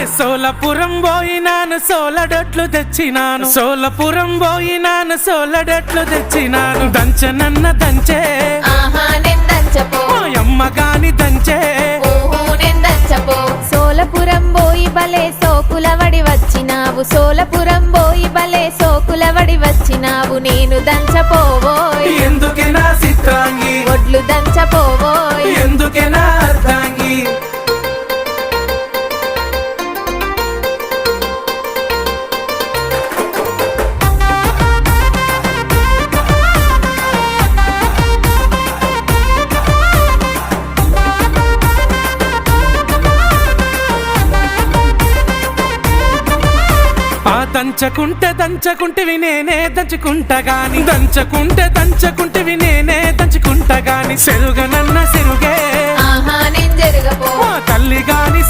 సోలపురం పోయినాను సోలడట్లు తెచ్చినాను సోలపురం పోయినాను సోలడట్లు తెచ్చినాను దంచనన్న దంచే అమ్మ గాని దంచే సోలపురం పోయి బలే సోకులవడి వచ్చినావు సోలపురం పోయి బలే సోకులవడి వచ్చినావు నేను దంచపోవోయ్ ఎందుకే నా చిత్రాంగి ఒడ్లు దంచపోవోయ్ ఎందుకే నా అర్ధాంగి దంచకుంటే నేనే దంచుకుంటా గాని దంచకుంటే నేనే దంచుకుంటా గాని సెరుగనన్న సెరుగే నేను జరగపో తల్లి గాని